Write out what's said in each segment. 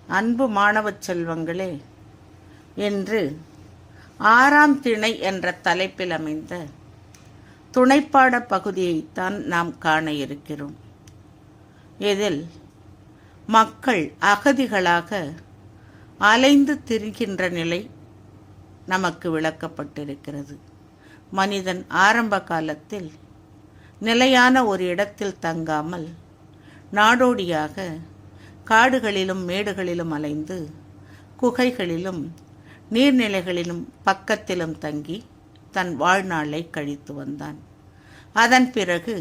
அன்பு மாணவ செல்வங்களே, இன்று 6ஆம் திணை என்ற தலைப்பில் அமைந்த துணைப்பாட பகுதியைத்தான் நாம் காண இருக்கிறோம். இதில் மக்கள் அகதிகளாக அலைந்து திரிகின்ற நிலை நமக்கு விளக்கப்பட்டிருக்கிறது. மனிதன் ஆரம்ப காலத்தில் நிலையான ஒரு இடத்தில் தங்காமல் நாடோடியாக காடுகளிலும் மேடுகளிலும் அலைந்து குகைகளிலும் நீர்நிலைகளிலும் பக்கத்திலும் தங்கி தன் வாழ்நாளை கழித்து வந்தான். அதன் பிறகு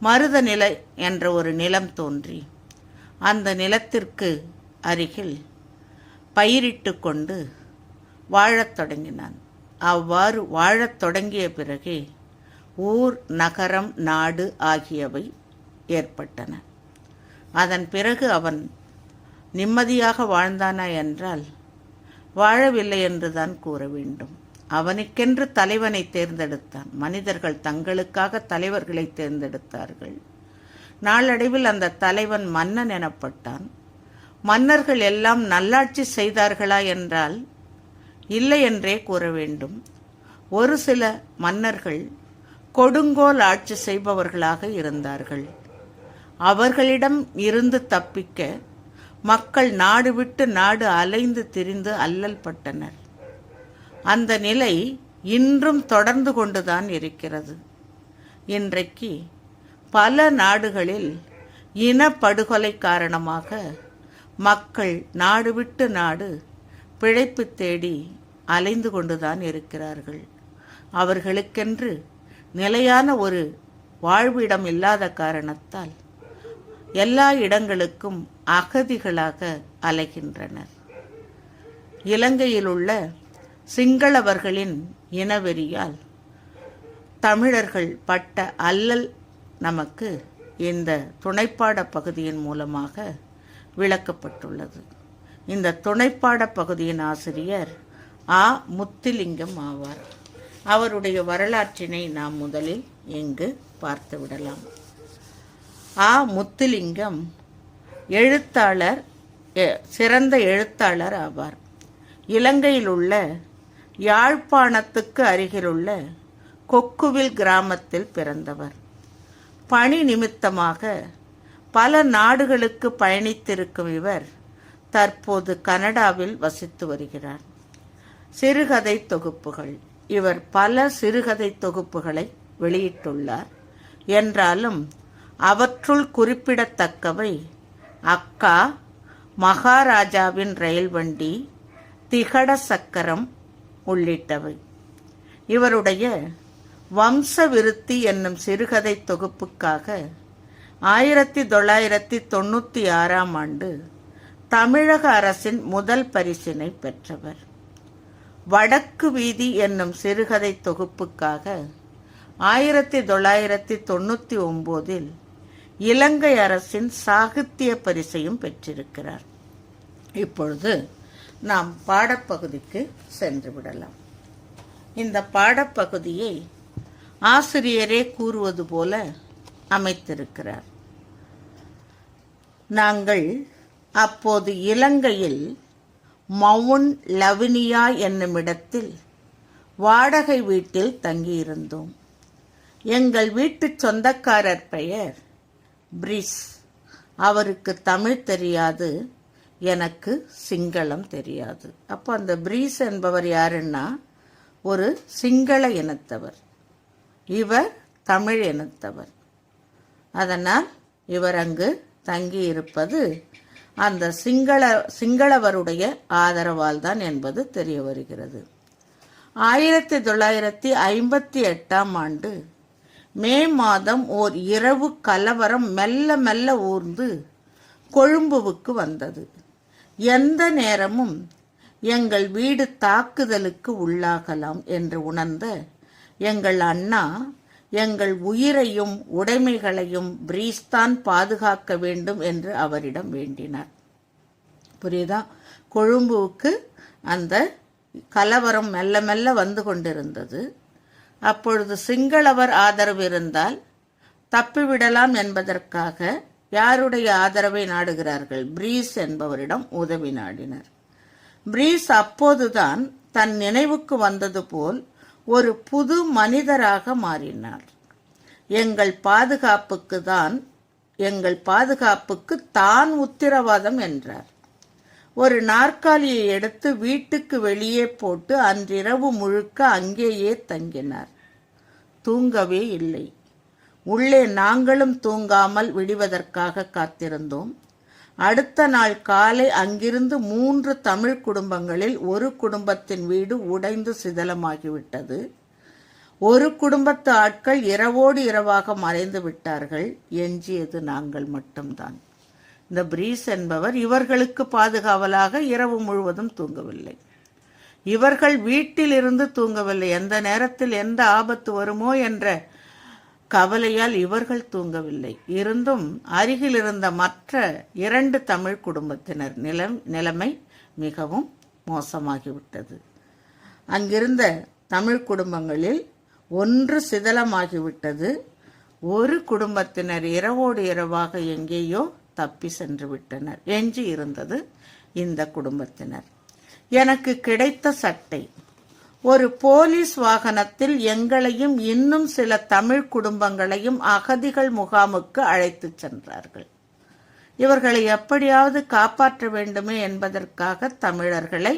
மருத நிலை என்ற ஒரு நிலம் தோன்றி அந்த நிலத்திற்கு அருகில் பயிரிட்டு கொண்டு வாழத் தொடங்கினான். அவ்வாறு வாழத் தொடங்கிய பிறகே ஊர், நகரம், நாடு ஆகியவை ஏற்பட்டன. அதன் பிறகு அவன் நிம்மதியாக வாழ்ந்தானா என்றால் வாழவில்லை என்றுதான் கூற வேண்டும். அவனுக்கென்று தலைவனை தேர்ந்தெடுத்தான். மனிதர்கள் தங்களுக்காக தலைவர்களை தேர்ந்தெடுத்தார்கள். நாளடைவில் அந்த தலைவன் மன்னன் எனப்பட்டான். மன்னர்கள் எல்லாம் நல்லாட்சி செய்தார்களா என்றால் இல்லை என்றே கூற வேண்டும். ஒரு சில மன்னர்கள் கொடுங்கோல் ஆட்சி செய்பவர்களாக இருந்தார்கள். அவர்களிடம் இருந்து தப்பிக்க மக்கள் நாடு விட்டு நாடு அலைந்து திரிந்து அல்லல் பட்டனர். அந்த நிலை இன்றும் தொடர்ந்து கொண்டுதான் இருக்கிறது. இன்றைக்கு பல நாடுகளில் இனப்படுகொலை காரணமாக மக்கள் நாடு விட்டு நாடு பிழைப்பு தேடி அலைந்து கொண்டுதான் இருக்கிறார்கள். அவர்களுக்கென்று நிலையான ஒரு வாழ்விடம் இல்லாத காரணத்தால் எல்லா இடங்களுக்கும் அகதிகளாக அலைகின்றனர். இலங்கையில் உள்ள சிங்களவர்களின் இனவெறியால் தமிழர்கள் பட்ட அல்லல் நமக்கு இந்த துணைப்பாட பகுதியின் மூலமாக விளக்கப்பட்டுள்ளது. இந்த துணைப்பாட பகுதியின் ஆசிரியர் ஆ. முத்துலிங்கம் ஆவார். அவருடைய வரலாற்றினை நாம் முதலில் இங்கு பார்த்துவிடலாம். ஆ. முத்துலிங்கம் எழுத்தாளர், சிறந்த எழுத்தாளர் ஆவார். இலங்கையில் உள்ள யாழ்ப்பாணத்துக்கு அருகிலுள்ள கொக்குவில் கிராமத்தில் பிறந்தவர். பணி நிமித்தமாக பல நாடுகளுக்கு பயணித்திருக்கும் இவர் தற்போது கனடாவில் வசித்து வருகிறார். சிறுகதை தொகுப்புகள், இவர் பல சிறுகதை தொகுப்புகளை வெளியிட்டுள்ளார். என்றாலும் அவற்றுள் குறிப்பிடத்தக்கவை அக்கா, மகாராஜாவின் ரயில் வண்டி, திகட சக்கரம் உள்ளிட்டவை. இவருடைய வம்ச விருத்தி என்னும் சிறுகதை தொகுப்புக்காக 1996ஆம் ஆண்டு தமிழக அரசின் முதல் பரிசினை பெற்றவர். வடக்கு வீதி என்னும் சிறுகதை தொகுப்புக்காக 1999இல் இலங்கை அரசின் சாகித்ய பரிசையும் பெற்றிருக்கிறார். இப்பொழுது நாம் பாடப்பகுதிக்கு சென்று விடலாம். இந்த பாடப்பகுதியை ஆசிரியரே கூறுவது போல அமைத்திருக்கிறார். நாங்கள் அப்போது இலங்கையில் மவுண்ட் லவினியா என்னும் இடத்தில் வாடகை வீட்டில் தங்கியிருந்தோம். எங்கள் வீட்டு சொந்தக்காரர் பெயர் பிரிஸ். அவருக்கு தமிழ் தெரியாது, எனக்கு சிங்களம் தெரியாது. அப்போ அந்த பிரிஸ் என்பவர் யாருன்னா ஒரு சிங்கள இனத்தவர், இவர் தமிழ் இனத்தவர். அதனால் இவர் அங்கு தங்கியிருப்பது அந்த சிங்களவருடைய ஆதரவால் தான் என்பது தெரிய வருகிறது. 1958ஆம் ஆண்டு மே மாதம் ஓர் இரவு கலவரம் மெல்ல மெல்ல ஊர்ந்து கொழும்புவுக்கு வந்தது. எந்த நேரமும் எங்கள் வீடு தாக்குதலுக்கு உள்ளாகலாம் என்று உணர்ந்த எங்கள் அண்ணா எங்கள் உயிரையும் உடைமைகளையும் பிரீஸ்தான் பாதுகாக்க வேண்டும் என்று அவரிடம் வேண்டினார். புரியுதா? கொழும்புவுக்கு அந்த கலவரம் மெல்ல மெல்ல வந்து கொண்டிருந்தது. அப்பொழுது சிங்களவர் ஆதரவு இருந்தால் தப்பிவிடலாம் என்பதற்காக யாருடைய ஆதரவை நாடுகிறார்கள்? பிரீஸ் என்பவரிடம் உதவி நாடினர். பிரீஸ் அப்போதுதான் தன் நினைவுக்கு வந்தது போல் ஒரு புது மனிதராக மாறினார். எங்கள் பாதுகாப்புக்கு தான் உத்தரவாதம் என்றார். ஒரு நாற்காலியை எடுத்து வீட்டுக்கு வெளியே போட்டு அன்றிரவு முழுக்க அங்கேயே தங்கினார். தூங்கவே இல்லை. உள்ளே நாங்களும் தூங்காமல் விடுவதற்காக காத்திருந்தோம். அடுத்த நாள் காலை அங்கிருந்து 3 தமிழ் குடும்பங்களில் ஒரு குடும்பத்தின் வீடு உடைந்து சிதலமாகிவிட்டது. ஒரு குடும்பத்து ஆட்கள் இரவோடு இரவாக மறைந்து விட்டார்கள். எஞ்சியது நாங்கள் மட்டும்தான். இந்த பிரீஸ் என்பவர் இவர்களுக்கு பாதுகாவலாக இரவு முழுவதும் தூங்கவில்லை. இவர்கள் வீட்டில் இருந்து தூங்கவில்லை. எந்த நேரத்தில் எந்த ஆபத்து வருமோ என்ற கவலையால் இவர்கள் தூங்கவில்லை. இருந்தும் அருகில் இருந்த மற்ற 2 தமிழ் குடும்பத்தினர் நிலைமை மிகவும் மோசமாகிவிட்டது. அங்கிருந்த தமிழ் குடும்பங்களில் 1 சிதலமாகிவிட்டது. ஒரு குடும்பத்தினர் இரவோடு இரவாக எங்கேயோ தப்பி சென்று விட்டனர். எஞ்சி இருந்தது இந்த குடும்பத்தினர். எனக்கு கிடைத்த சட்டை. ஒரு போலீஸ் வாகனத்தில் எங்களையும் இன்னும் சில தமிழ் குடும்பங்களையும் அகதிகள் முகாமுக்கு அழைத்து சென்றார்கள். இவர்களை எப்படியாவது காப்பாற்ற வேண்டுமே என்பதற்காக தமிழர்களை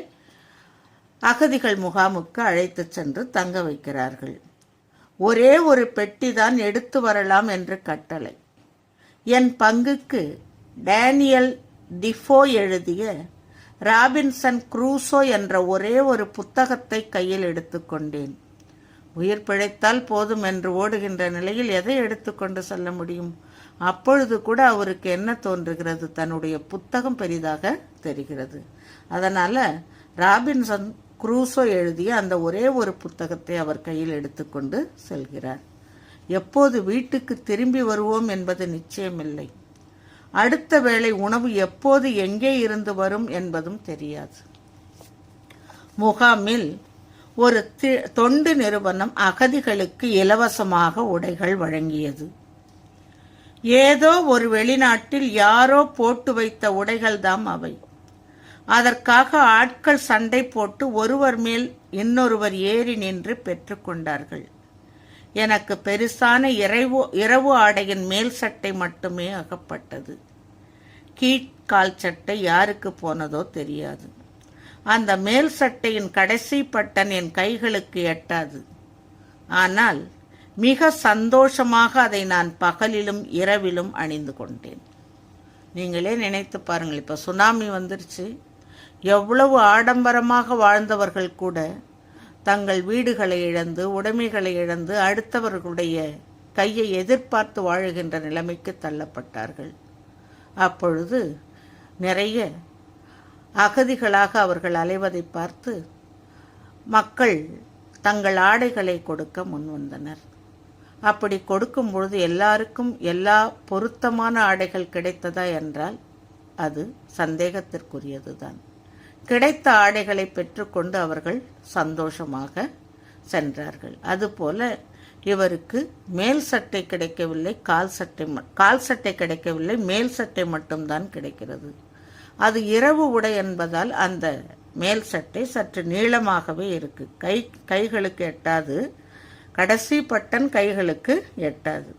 அகதிகள் முகாமுக்கு அழைத்து சென்று தங்க வைக்கிறார்கள். ஒரே ஒரு பெட்டிதான் எடுத்து வரலாம் என்று கட்டளை. என் பங்குக்கு டேனியல் டிஃபோ எழுதிய ராபின்சன் குரூசோ என்ற ஒரே ஒரு புத்தகத்தை கையில் எடுத்துக்கொண்டேன். உயிர் பிழைத்தால் போதும் என்று ஓடுகின்ற நிலையில் எதை எடுத்துக்கொண்டு செல்ல முடியும்? அப்பொழுது கூட அவருக்கு என்ன தோன்றுகிறது? தன்னுடைய புத்தகம் பெரிதாக தெரிகிறது. அதனால ராபின்சன் குரூசோ எழுதிய அந்த ஒரே ஒரு புத்தகத்தை அவர் கையில் எடுத்துக்கொண்டு செல்கிறார். எப்போது வீட்டுக்கு திரும்பி வருவோம் என்பது நிச்சயமில்லை. அடுத்த வேளை உணவு எப்போது எங்கே இருந்து வரும் என்பதும் தெரியாது. முகாமில் ஒரு தொண்டு நிறுவனம் அகதிகளுக்கு இலவசமாக உடைகள் வழங்கியது. ஏதோ ஒரு வெளிநாட்டில் யாரோ போட்டு வைத்த உடைகள் தாம் அவை. அதற்காக ஆட்கள் சண்டை போட்டு ஒருவர் மேல் இன்னொருவர் ஏறி நின்று பெற்றுக்கொண்டார்கள். எனக்கு பெருசான இரவு ஆடையின் மேல் சட்டை மட்டுமே அகப்பட்டது. கீழ்கால் சட்டை யாருக்கு போனதோ தெரியாது. அந்த மேல் சட்டையின் கடைசி பட்டன் என் கைகளுக்கு எட்டாது. ஆனால் மிக சந்தோஷமாக அதை நான் பகலிலும் இரவிலும் அணிந்து கொண்டேன். நீங்களே நினைத்து பாருங்கள். இப்போ சுனாமி வந்துருச்சு. எவ்வளவு ஆடம்பரமாக வாழ்ந்தவர்கள் கூட தங்கள் வீடுகளை இழந்து உடைமைகளை இழந்து அடுத்தவர்களுடைய கையை எதிர்பார்த்து வாழுகின்ற நிலைமைக்கு தள்ளப்பட்டார்கள். அப்பொழுது நிறைய அகதிகளாக அவர்கள் அலைவதை பார்த்து மக்கள் தங்கள் ஆடைகளை கொடுக்க முன்வந்தனர். அப்படி கொடுக்கும் பொழுது எல்லாருக்கும் எல்லா பொருத்தமான ஆடைகள் கிடைத்ததா என்றால் அது சந்தேகத்திற்குரியதுதான். கிடைத்த ஆடைகளை பெற்றுக்கொண்டு அவர்கள் சந்தோஷமாக சென்றார்கள். அதுபோல இவருக்கு மேல் சட்டை கிடைக்கவில்லை, கால் சட்டை கிடைக்கவில்லை, மேல் சட்டை மட்டும்தான் கிடைக்கிறது. அது இரவு உடை என்பதால் அந்த மேல் சட்டை சற்று நீளமாகவே இருக்கு. கைகளுக்கு எட்டாது. கடைசி பட்டன் கைகளுக்கு எட்டாது.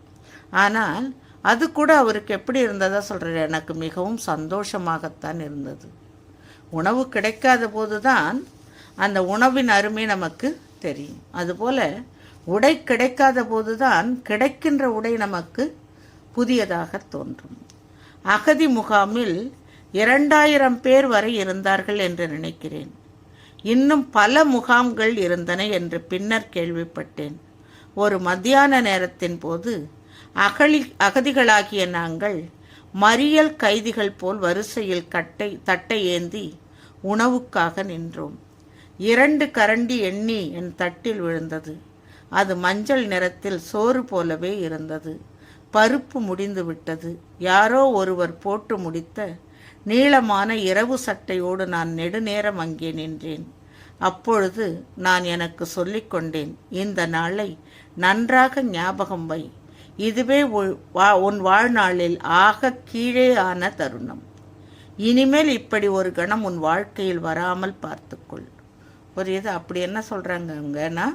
ஆனால் அது கூட அவருக்கு எப்படி இருந்ததா சொல்றாரு. எனக்கு மிகவும் சந்தோஷமாகத்தான் இருந்தது. உணவு கிடைக்காத போதுதான் அந்த உணவின் அருமை நமக்கு தெரியும். அதுபோல உடை கிடைக்காத போதுதான் கிடைக்கின்ற உடை நமக்கு புதியதாக தோன்றும். அகதி முகாமில் 2000 பேர் வரை இருந்தார்கள் என்று நினைக்கிறேன். இன்னும் பல முகாம்கள் இருந்தன என்று பின்னர் கேள்விப்பட்டேன். ஒரு மத்தியான நேரத்தின் போது அகதிகளாகிய நாங்கள் மறியல் கைதிகள் போல் வரிசையில் தட்டை ஏந்தி உணவுக்காக நின்றோம். 2 கரண்டி எண்ணெய் என் தட்டில் விழுந்தது. அது மஞ்சள் நிறத்தில் சோறு போலவே இருந்தது. பருப்பு முடிந்து விட்டது. யாரோ ஒருவர் போட்டு முடித்த நீளமான இரவு சட்டையோடு நான் நெடுநேரம் அங்கே நின்றேன். அப்பொழுது நான் எனக்கு சொல்லிக்கொண்டேன், இந்த நாளை நன்றாக ஞாபகம் வை. இதுவே உன் வாழ்நாளில் ஆக கீழே ஆன தருணம். இனிமேல் இப்படி ஒரு கணம் உன் வாழ்க்கையில் வராமல் பார்த்துக்கொள். ஒரு இது அப்படி என்ன சொல்கிறாங்கன்னா,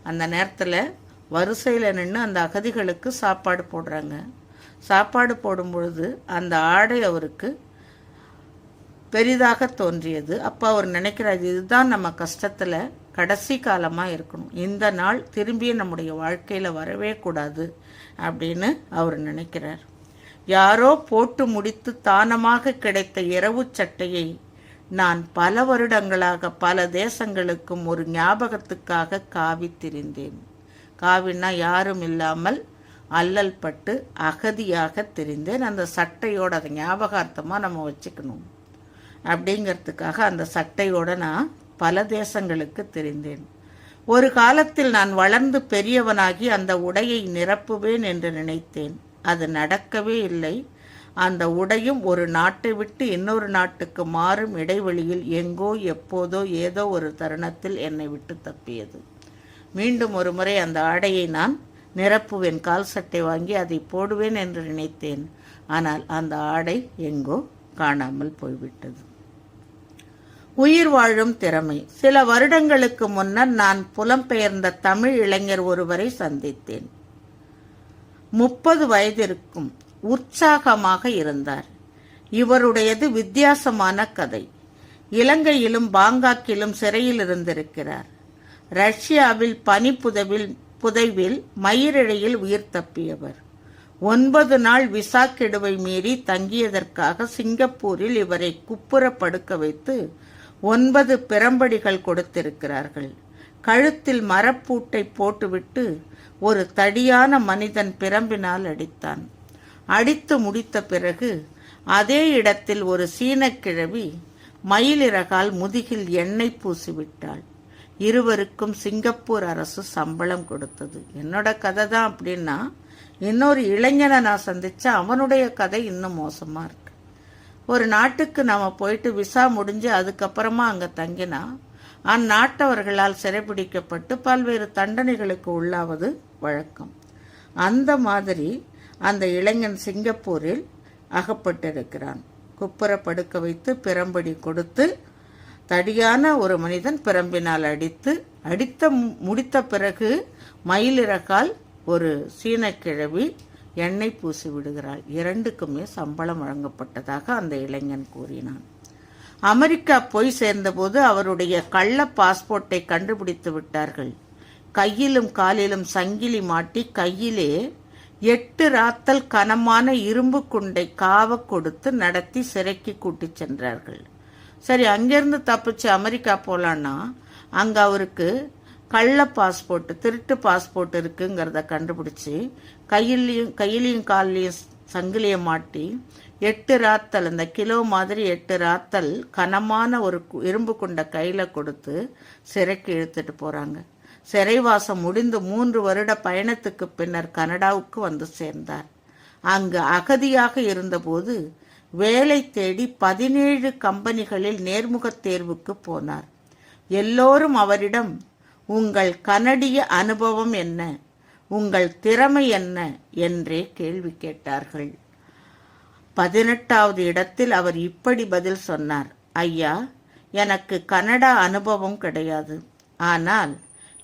அந்த நேரத்தில் வரிசையில் நின்று அந்த அகதிகளுக்கு சாப்பாடு போடுறாங்க. சாப்பாடு போடும் பொழுது அந்த ஆடை அவருக்கு பெரிதாக தோன்றியது. அப்போ அவர் நினைக்கிறார், இதுதான் நம்ம கஷ்டத்தில் கடைசி காலமாக இருக்கணும், இந்த நாள் திரும்பிய நம்முடைய வாழ்க்கையில் வரவே கூடாது அப்படின்னு அவர் நினைக்கிறார். யாரோ போட்டு முடித்து தானமாக கிடைத்த இரவு சட்டையை நான் பல வருடங்களாக பல தேசங்களுக்கும் ஒரு ஞாபகத்துக்காக காவி திரிந்தேன். காவின்னா யாரும் இல்லாமல் அல்லல் பட்டு அகதியாக திரிந்தேன். அந்த சட்டையோட அதை ஞாபகார்த்தமாக நம்ம வச்சுக்கணும் அப்படிங்கிறதுக்காக அந்த சட்டையோட நான் பல தேசங்களுக்கு தெரிந்தேன். ஒரு காலத்தில் நான் வளர்ந்து பெரியவனாகி அந்த உடையை நிரப்புவேன் என்று நினைத்தேன். அது நடக்கவே இல்லை. அந்த உடையும் ஒரு நாட்டை விட்டு இன்னொரு நாட்டுக்கு மாறும் இடைவெளியில் எங்கோ எப்போதோ ஏதோ ஒரு தருணத்தில் என்னை விட்டு தப்பியது. மீண்டும் ஒரு முறை அந்த ஆடையை நான் நிரப்புவேன், கால் சட்டை வாங்கி அதை போடுவேன் என்று நினைத்தேன். ஆனால் அந்த ஆடை எங்கோ காணாமல் போய்விட்டது. உயிர் வாழும் திறமை. சில வருடங்களுக்கு முன்னர் நான் புலம்பெயர்ந்த தமிழ் இளைஞர் ஒருவரை சந்தித்தேன். 30 வயதிற்கும் உற்சாகமாக இருந்தார். இவருடையது வித்தியாசமான கதை. இலங்கையிலும் பாங்காக்கிலும் சிறையில் இருந்திருக்கிறார். ரஷ்யாவில் புதைவில் மயிரிழையில் உயிர் தப்பியவர். 9 நாள் விசா கெடுவை மீறி தங்கியதற்காக சிங்கப்பூரில் இவரை குப்புற படுக்க வைத்து 9 பிரம்படிகள் கொடுத்திருக்கிறார்கள். கழுத்தில் மரப்பூட்டை போட்டுவிட்டு ஒரு தடியான மனிதன் பிரம்பினால் அடித்தான். அடித்து முடித்த பிறகு அதே இடத்தில் ஒரு சீனக்கிழவி மயிலிறகால் முதுகில் எண்ணெய் பூசிவிட்டாள். இருவருக்கும் சிங்கப்பூர் அரசு சம்பளம் கொடுத்தது. என்னோட கதை தான் அப்படின்னா, இன்னொரு இளைஞனை நான் சந்திச்சேன். அவனுடைய கதை இன்னும் மோசமா இருக்கு. ஒரு நாட்டுக்கு நம்ம போயிட்டு விசா முடிஞ்சு அதுக்கப்புறமா அங்கே தங்கினா அந்நாட்டவர்களால் சிறைபிடிக்கப்பட்டு பல்வேறு தண்டனைகளுக்கு உள்ளாவது வழக்கம். அந்த மாதிரி அந்த இளைஞன் சிங்கப்பூரில் அகப்பட்டிருக்கிறான். குப்புற படுக்க வைத்து பிரம்படி கொடுத்து தடியான ஒரு மனிதன் பிரம்பினால் அடித்த முடித்த பிறகு மயிலிறகால் ஒரு சீனக்கிழவி எண்ணெய் பூசி விடுகிறாள். 2க்குமே சம்பளம் வழங்கப்பட்டதாக அந்த இளைஞன் கூறினான். அமெரிக்கா போய் சேர்ந்தபோது அவருடைய கள்ள பாஸ்போர்ட்டை கண்டுபிடித்து விட்டார்கள். கையிலும் காலிலும் சங்கிலி மாட்டி கையிலே 8 ராத்தல் கனமான இரும்பு குண்டை காவ கொடுத்து நடத்தி சிறைக்கு கூட்டி சென்றார்கள். சரி, அங்கிருந்து தப்பிச்சு அமெரிக்கா போலான்னா அங்க அவருக்கு கள்ள பாஸ்போர்ட், திருட்டு பாஸ்போர்ட் இருக்குங்கிறத கண்டுபிடிச்சு கையிலையும் காலிலையும் சங்கிலியை மாட்டி 8 ராத்தல், அந்த கிலோ மாதிரி 8 ராத்தல் கனமான ஒரு இரும்பு குண்ட கையில கொடுத்து சிறைக்கு இழுத்துட்டு போறாங்க. சிறைவாசம் முடிந்து 3 வருட பயணத்துக்கு பின்னர் கனடாவுக்கு வந்து சேர்ந்தார். அங்கு அகதியாக இருந்தபோது வேலை தேடி 17 கம்பெனிகளில் நேர்முகத் தேர்வுக்கு போனார். எல்லோரும் அவரிடம் உங்கள் கனடிய அனுபவம் என்ன, உங்கள் திறமை என்ன என்றே கேள்வி கேட்டார்கள். 18வது இடத்தில் அவர் இப்படி பதில் சொன்னார். ஐயா, எனக்கு கனடா அனுபவம் கிடையாது, ஆனால்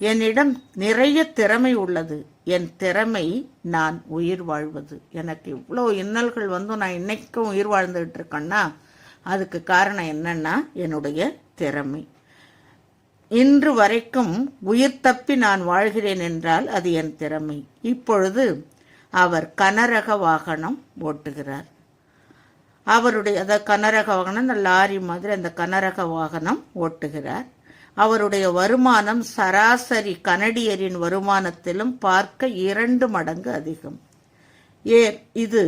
என்னிடம் நிறைய திறமை உள்ளது. என் திறமை நான் உயிர் வாழ்வது. எனக்கு இவ்வளோ இன்னல்கள் நான் இன்னைக்கும் உயிர் வாழ்ந்துகிட்டு இருக்கேன்னா அதுக்கு காரணம் என்னன்னா என்னுடைய திறமை. இன்று வரைக்கும் உயிர் தப்பி நான் வாழ்கிறேன் என்றால் அது என் திறமை. இப்பொழுது அவர் கனரக வாகனம் ஓட்டுகிறார். அவருடைய கனரக வாகனம், அந்த லாரி மாதிரி அந்த கனரக வாகனம் ஓட்டுகிறார். அவருடைய வருமானம் சராசரி கனடியரின் வருமானத்திலும் பார்க்க 2 மடங்கு அதிகம். இது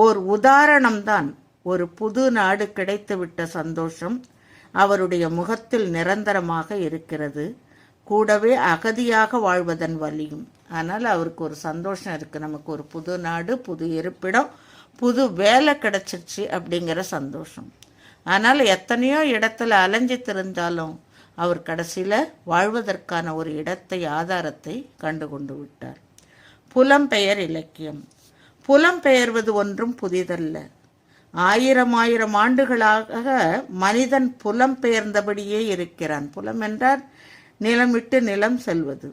ஓர் உதாரணம்தான். ஒரு புது நாடு கிடைத்துவிட்ட சந்தோஷம் அவருடைய முகத்தில் நிரந்தரமாக இருக்கிறது. கூடவே அகதியாக வாழ்வதன் வலியும். ஆனால் அவருக்கு ஒரு சந்தோஷம் இருக்கு, நமக்கு ஒரு புது நாடு, புது இருப்பிடம், புது வேலை கிடைச்சிருச்சு அப்படிங்கிற சந்தோஷம். ஆனால் எத்தனையோ இடத்துல அலைஞ்சு திரிந்தாலும் அவர் கடைசியில் வாழ்வதற்கான ஒரு இடத்தை, ஆதாரத்தை கண்டு கொண்டு விட்டார். புலம்பெயர் இலக்கியம். புலம்பெயர்வது ஒன்றும் புதிதல்ல. ஆயிரம் ஆண்டுகளாக மனிதன் புலம்பெயர்ந்தபடியே இருக்கிறான். புலம் என்றால் நிலம் விட்டு நிலம் செல்வது.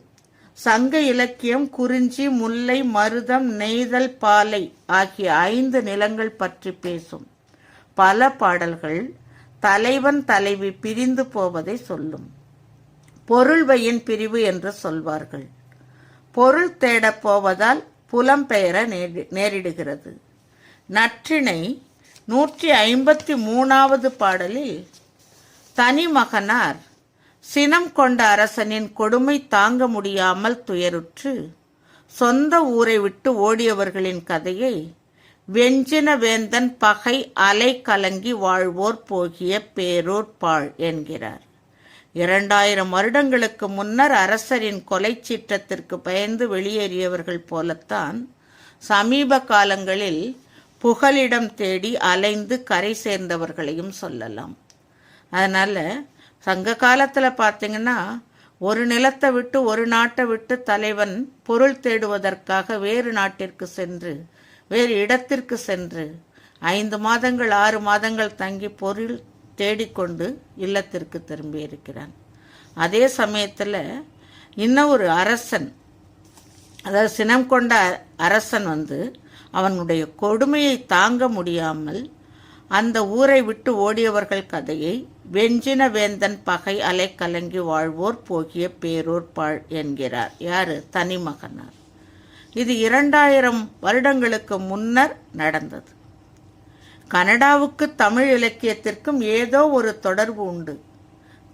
சங்க இலக்கியம் குறிஞ்சி, முல்லை, மருதம், நெய்தல், பாலை ஆகிய 5 நிலங்கள் பற்றி பேசும். பல பாடல்கள் தலைவன் தலைவி பிரிந்து போவதை சொல்லும். பொருள்வையின் பிரிவு என்று சொல்வார்கள். பொருள் தேடப் போவதால் புலம்பெயர நேரிடுகிறது. நற்றிணை 153வது பாடலில் தனிமகனார் சினம் கொண்ட அரசனின் கொடுமை தாங்க முடியாமல் துயருற்று சொந்த ஊரை விட்டு ஓடியவர்களின் கதையை வெஞ்சின வேந்தன் பகை அலை கலங்கி வாழ்வோர் போகிய பேரூர் பாழ் என்கிறார். 2000 வருடங்களுக்கு முன்னர் அரசரின் கொலை சீற்றத்திற்கு பயந்து வெளியேறியவர்கள் போலத்தான் சமீப காலங்களில் புகலிடம் தேடி அலைந்து கரை சேர்ந்தவர்களையும் சொல்லலாம். அதனால சங்க காலத்தில் பார்த்தீங்கன்னா ஒரு நிலத்தை விட்டு ஒரு நாட்டை விட்டு தலைவன் பொருள் தேடுவதற்காக வேறு நாட்டிற்கு சென்று வேறு இடத்திற்கு சென்று 5 மாதங்கள் 6 மாதங்கள் தங்கி பொருள் தேடிக்கொண்டு இல்லத்திற்கு திரும்பி இருக்கிறான். அதே சமயத்தில் இன்னும் ஒரு அரசன், அதாவது சினம் கொண்ட அரசன் அவனுடைய கொடுமையை தாங்க முடியாமல் அந்த ஊரை விட்டு ஓடியவர்கள் கதையை வெஞ்சின வேந்தன் பகை அலை கலங்கி வாழ்வோர் போகிய பேரூர் பாழ் என்கிறார். யாரு? தனிமகனார். இது 2000 வருடங்களுக்கு முன்னர் நடந்தது. கனடாவுக்கு தமிழ் இலக்கியத்திற்கும் ஏதோ ஒரு தொடர்பு உண்டு.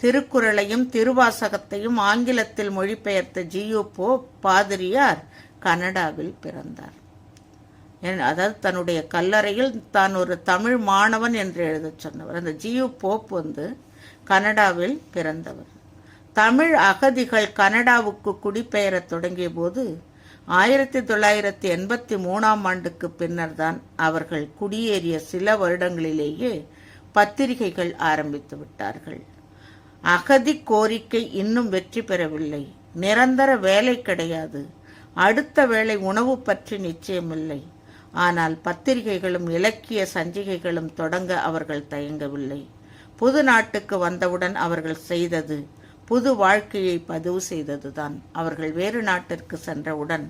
திருக்குறளையும் திருவாசகத்தையும் ஆங்கிலத்தில் மொழிபெயர்த்த ஜியு போப் பாதிரியார் கனடாவில் பிறந்தார். அதாவது தன்னுடைய கல்லறையில் தான் ஒரு தமிழ் மாணவன் என்று எழுத சொன்னவர். அந்த ஜியு போப் கனடாவில் பிறந்தவர். தமிழ் அகதிகள் கனடாவுக்கு குடிபெயர தொடங்கிய போது 1983ஆம் ஆண்டுக்கு பின்னர் தான் அவர்கள் குடியேறிய சில வருடங்களிலேயே பத்திரிகைகள் ஆரம்பித்து விட்டார்கள். அகதி கோரிக்கை இன்னும் வெற்றி பெறவில்லை. நிரந்தர வேலை கிடையாது. அடுத்த வேளை உணவு பற்றி நிச்சயமில்லை. ஆனால் பத்திரிகைகளும் இலக்கிய சஞ்சிகைகளும் தொடங்க அவர்கள் தயங்கவில்லை. புது நாட்டுக்கு வந்தவுடன் அவர்கள் செய்தது புது வாழ்க்கையை பதிவு செய்ததுதான். அவர்கள் வேறு நாட்டிற்கு சென்றவுடன்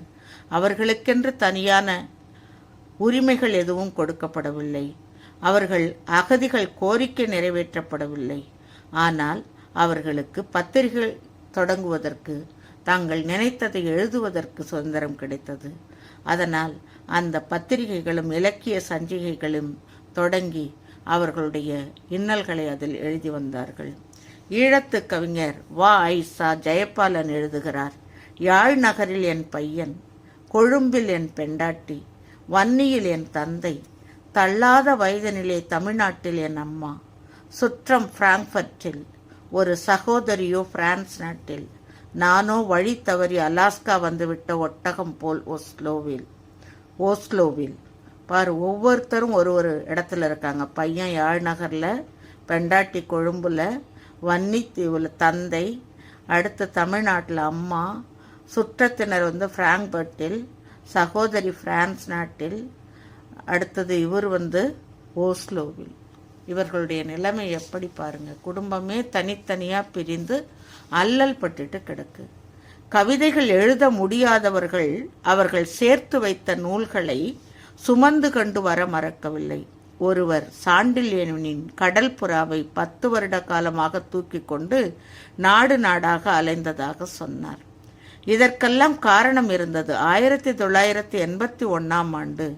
அவர்களுக்கென்று தனியான உரிமைகள் எதுவும் கொடுக்கப்படவில்லை. அவர்கள் அகதிகள் கோரிக்கை நிறைவேற்றப்படவில்லை. ஆனால் அவர்களுக்கு பத்திரிகை தொடங்குவதற்கு, தாங்கள் நினைத்ததை எழுதுவதற்கு சுதந்திரம் கிடைத்தது. அதனால் அந்த பத்திரிகைகளும் இலக்கிய சஞ்சிகைகளும் தொடங்கி அவர்களுடைய இன்னல்களை அதில் எழுதி வந்தார்கள். ஈழத்து கவிஞர் வா. ஐசா ஜெயபாலன் எழுதுகிறார். யாழ் நகரில் என் பையன், கொழும்பில் என் பெண்டாட்டி, வன்னியில் என் தந்தை, தள்ளாத வயதினிலே தமிழ்நாட்டில் என் அம்மா, சுற்றம் பிராங்க்பர்ட்டில், ஒரு சகோதரியோ பிரான்ஸ் நாட்டில், நானோ வழி தவறி அலாஸ்கா வந்துவிட்ட ஒட்டகம் போல் ஓஸ்லோவில். பாரு, ஒவ்வொருத்தரும் ஒரு இடத்துல இருக்காங்க. பையன் யாழ் நகரில், பெண்டாட்டி கொழும்புல, வன்னித்தீவில் தந்தை, அடுத்து தமிழ்நாட்டில் அம்மா, சுற்றத்தினர் பிராங்க்பர்ட்டில், சகோதரி பிரான்ஸ் நாட்டில், அடுத்தது இவர் ஓஸ்லோவில். இவர்களுடைய நிலைமை எப்படி பாருங்க. குடும்பமே தனித்தனியாக பிரிந்து அல்லல் பட்டுட்டு கிடக்கு. கவிதைகள் எழுத முடியாதவர்கள் அவர்கள் சேர்த்து வைத்த நூல்களை சுமந்து கொண்டு வர மறக்கவில்லை. ஒருவர் சாண்டில்யனின் கடல் புறாவை 10 வருட காலமாக தூக்கி கொண்டு நாடு நாடாக அலைந்ததாக சொன்னார். இதற்கெல்லாம் காரணம் இருந்தது. 1981ஆம் ஆண்டு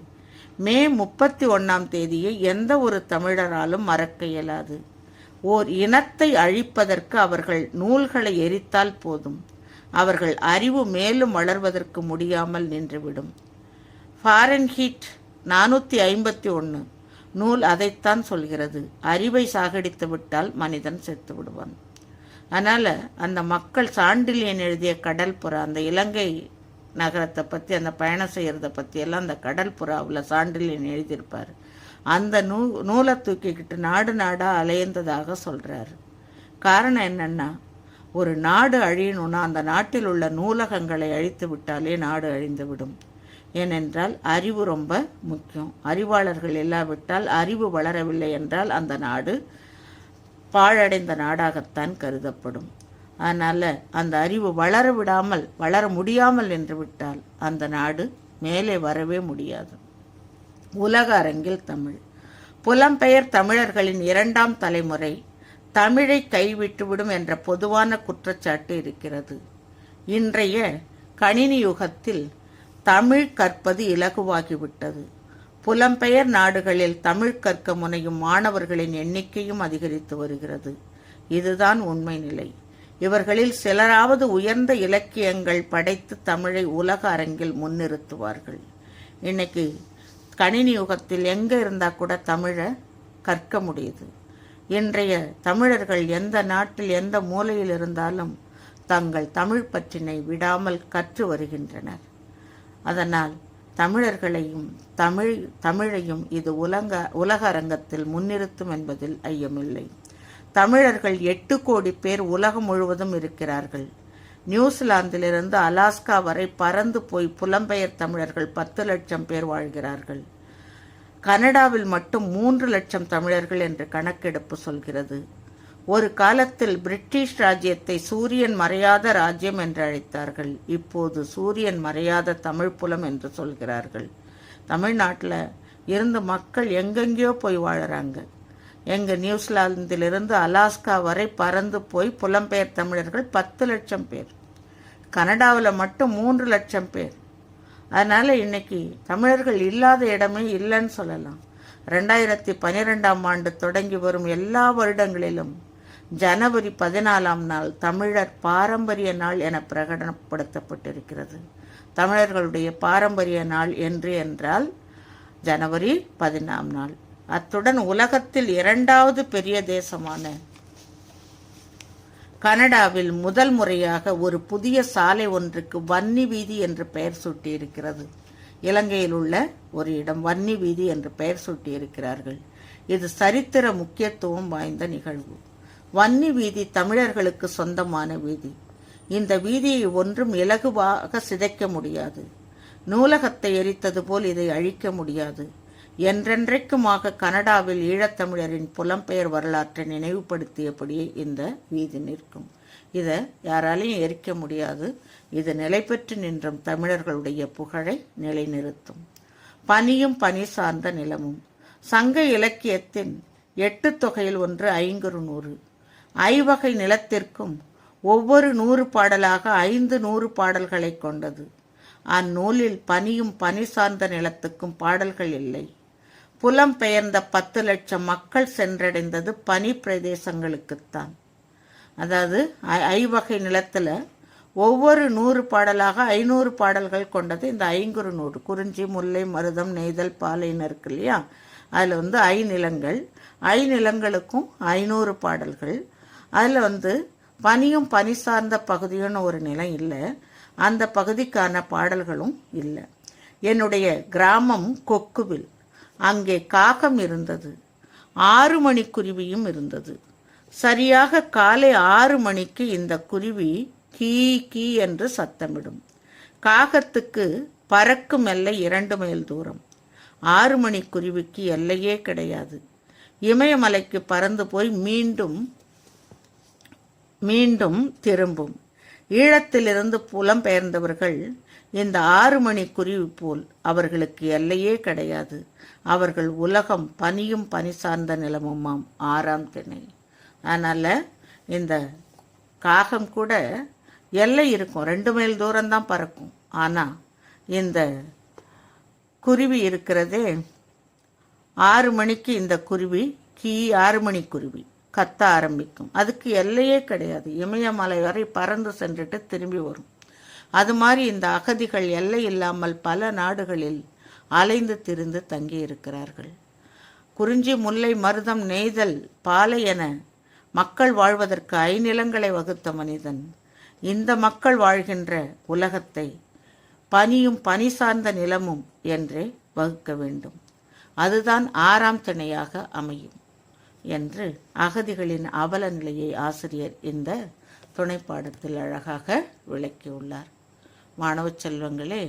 மே 31ஆம் தேதியை எந்த ஒரு தமிழராலும் மறக்க இயலாது. ஓர் இனத்தை அழிப்பதற்கு அவர்கள் நூல்களை எரித்தால் போதும், அவர்கள் அறிவு மேலும் வளர்வதற்கு முடியாமல் நின்றுவிடும். ஃபாரன்ஹீட் 451 நூல் அதைத்தான் சொல்கிறது. அறிவை சாகடித்து விட்டால் மனிதன் செத்து விடுவான். அதனால் அந்த மக்கள் சாண்டில்யன் எழுதிய கடல் புறா, அந்த இலங்கை நகரத்தை பற்றி, அந்த பயணம் செய்கிறத பற்றியெல்லாம் அந்த கடல் புறாவில் சாண்டில்யன் எழுதியிருப்பார். அந்த நூலை தூக்கிக்கிட்டு நாடு நாடாக அலைந்ததாக சொல்கிறாரு. காரணம் என்னென்னா, ஒரு நாடு அழியணும்னா அந்த நாட்டில் உள்ள நூலகங்களை அழித்து விட்டாலே நாடு அழிந்துவிடும். ஏனென்றால் அறிவு ரொம்ப முக்கியம். அறிவாளர்கள் இல்லாவிட்டால், அறிவு வளரவில்லை என்றால் அந்த நாடு பாழடைந்த நாடாகத்தான் கருதப்படும். அதனால் அந்த அறிவு வளர முடியாமல் நின்றுவிட்டால் அந்த நாடு மேலே வரவே முடியாது. உலக அரங்கில் தமிழ். புலம்பெயர் தமிழர்களின் 2ஆம் தலைமுறை தமிழை கைவிட்டுவிடும் என்ற பொதுவான குற்றச்சாட்டு இருக்கிறது. இன்றைய கணினி யுகத்தில் தமிழ் கற்பது இலகுவாகிவிட்டது. புலம்பெயர் நாடுகளில் தமிழ் கற்க முனையும் மாணவர்களின் எண்ணிக்கையும் அதிகரித்து வருகிறது. இதுதான் உண்மை நிலை. இவர்களில் சிலராவது உயர்ந்த இலக்கியங்கள் படைத்து தமிழை உலக அரங்கில் முன்னிறுத்துவார்கள். இன்னைக்கு கணினி யுகத்தில் எங்கே இருந்தால் கூட தமிழை கற்க முடியுது. இன்றைய தமிழர்கள் எந்த நாட்டில் எந்த மூலையில் இருந்தாலும் தங்கள் தமிழ் பற்றினை விடாமல் கற்று வருகின்றனர். அதனால் தமிழர்களையும் தமிழையும் இது உலக அரங்கத்தில் முன்னிறுத்தும் என்பதில் ஐயமில்லை. தமிழர்கள் 8 கோடி பேர் உலகம் முழுவதும் இருக்கிறார்கள். நியூசிலாந்திலிருந்து அலாஸ்கா வரை பறந்து போய் புலம்பெயர் தமிழர்கள் 10 லட்சம் பேர் வாழ்கிறார்கள். கனடாவில் மட்டும் 3 லட்சம் தமிழர்கள் என்று கணக்கெடுப்பு சொல்கிறது. ஒரு காலத்தில் பிரிட்டிஷ் ராஜ்யத்தை சூரியன் மறையாத ராஜ்யம் என்று அழைத்தார்கள். இப்போது சூரியன் மறையாத தமிழ் புலம் என்று சொல்கிறார்கள். தமிழ்நாட்டில் இருந்து மக்கள் எங்கெங்கேயோ போய் வாழறாங்க. நியூசிலாந்திலிருந்து அலாஸ்கா வரை பறந்து போய் புலம்பெயர் தமிழர்கள் 10 லட்சம் பேர். கனடாவில் மட்டும் 3 லட்சம் பேர். அதனால் இன்னைக்கு தமிழர்கள் இல்லாத இடமே இல்லைன்னு சொல்லலாம். 2012ஆம் ஆண்டு தொடங்கி வரும் எல்லா வருடங்களிலும் ஜனவரி 14ஆம் நாள் தமிழர் பாரம்பரிய நாள் என பிரகடனப்படுத்தப்பட்டிருக்கிறது. தமிழர்களுடைய பாரம்பரிய நாள் என்றால் ஜனவரி 14ஆம் நாள். அத்துடன் உலகத்தில் 2வது பெரிய தேசமான கனடாவில் முதல் முறையாக ஒரு புதிய சாலை ஒன்றுக்கு வன்னி வீதி என்று பெயர் சூட்டியிருக்கிறது. இலங்கையில் உள்ள ஒரு இடம் வன்னி வீதி என்று பெயர் சூட்டியிருக்கிறார்கள். இது சரித்திர முக்கியத்துவம் வாய்ந்த நிகழ்வு. வன்னி வீதி தமிழர்களுக்கு சொந்தமான வீதி. இந்த வீதியை ஒன்றும் இலகுவாக சிதைக்க முடியாது. நூலகத்தை எரித்தது போல் இதை அழிக்க முடியாது. என்றென்றைக்குமாக கனடாவில் ஈழத்தமிழரின் புலம்பெயர் வரலாற்றை நினைவுபடுத்தியபடியே இந்த வீதி நிற்கும். இதை யாராலையும் எரிக்க முடியாது. இது நிலை பெற்று நின்றும் தமிழர்களுடைய புகழை நிலைநிறுத்தும். பனியும் பனி சார்ந்த நிலமும். சங்க இலக்கியத்தின் 8 தொகையில் ஒன்று ஐங்குறுநூறு. ஐவகை நிலத்திற்கும் ஒவ்வொரு 100 பாடலாக 5 100 பாடல்களை கொண்டது. அந்நூலில் பனியும் பனி சார்ந்த நிலத்துக்கும் பாடல்கள் இல்லை. புலம் பெயர்ந்த 10 லட்சம் மக்கள் சென்றடைந்தது பனி பிரதேசங்களுக்குத்தான். அதாவது ஐவகை நிலத்துல ஒவ்வொரு 100 பாடலாக 500 பாடல்கள் கொண்டது இந்த ஐங்குறுநூறு. குறிஞ்சி, முல்லை, மருதம், நெய்தல், பாலைன்னு இருக்கு இல்லையா? அதில் ஐநிலங்கள். ஐநிலங்களுக்கும் 500 பாடல்கள். அதில் பனியும் பனி சார்ந்த பகுதின்னு ஒரு நிலம் இல்லை. அந்த பகுதிக்கான பாடல்களும் இல்லை. என்னுடைய கிராமம் கொக்குவில். அங்கே காகம் இருந்தது. 6 மணி குருவியும் இருந்தது. சரியாக காலை 6 மணிக்கு இந்த குருவி கீ கீ என்று சத்தமிடும். காகத்துக்கு பறக்கும் எல்லை 2 மைல் தூரம். 6 மணி குருவிக்கு எல்லையே கிடையாது. இமயமலைக்கு பறந்து போய் மீண்டும் திரும்பும். ஈழத்திலிருந்து புலம்பெயர்ந்தவர்கள் இந்த 6 மணி குருவி போல். அவர்களுக்கு எல்லையே கிடையாது. அவர்கள் உலகம் பனியும் பனி சார்ந்த நிலமுமாம் 6ஆம் திணை. அதனால் இந்த காகம் கூட எல்லை இருக்கும். 2 மைல் தூரம்தான் பறக்கும். ஆனால் இந்த குருவி இருக்கிறதே 6 மணிக்கு இந்த குருவி 6 மணி குருவி கத்த ஆரம்பிக்கும். அதுக்கு எல்லையே கிடையாது. இமயமலை வரை பறந்து சென்றுட்டு திரும்பி வரும். அது மாதிரி இந்த அகதிகள் எல்லை இல்லாமல் பல நாடுகளில் அலைந்து திரிந்து தங்கி இருக்கிறார்கள். குறிஞ்சி, முல்லை, மருதம், நெய்தல், பாலை என மக்கள் வாழ்வதற்கு 5 நிலங்களை வகுத்த மனிதன் இந்த மக்கள் வாழ்கின்ற உலகத்தை பனியும் பனி சார்ந்த நிலமும் என்றே வகுக்க வேண்டும். அதுதான் 6ஆம் திணையாக அமையும் என்று அகதிகளின் அவல நிலையை ஆசிரியர் இந்த துணைப்பாடத்தில் அழகாக விளக்கியுள்ளார். மாணவ செல்வங்களே,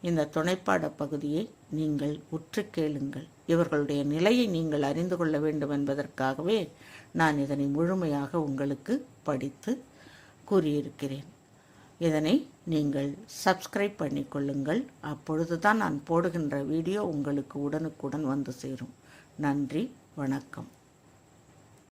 இந்த துணைப்பாட பகுதியை நீங்கள் உற்று கேளுங்கள். இவர்களுடைய நிலையை நீங்கள் அறிந்து கொள்ள வேண்டும் என்பதற்காகவே நான் இதனை முழுமையாக உங்களுக்கு படித்து கூறியிருக்கிறேன். இதனை நீங்கள் சப்ஸ்கிரைப் பண்ணிக்கொள்ளுங்கள். அப்பொழுதுதான் நான் போடுகின்ற வீடியோ உங்களுக்கு உடனுக்குடன் வந்து சேரும். நன்றி, வணக்கம்.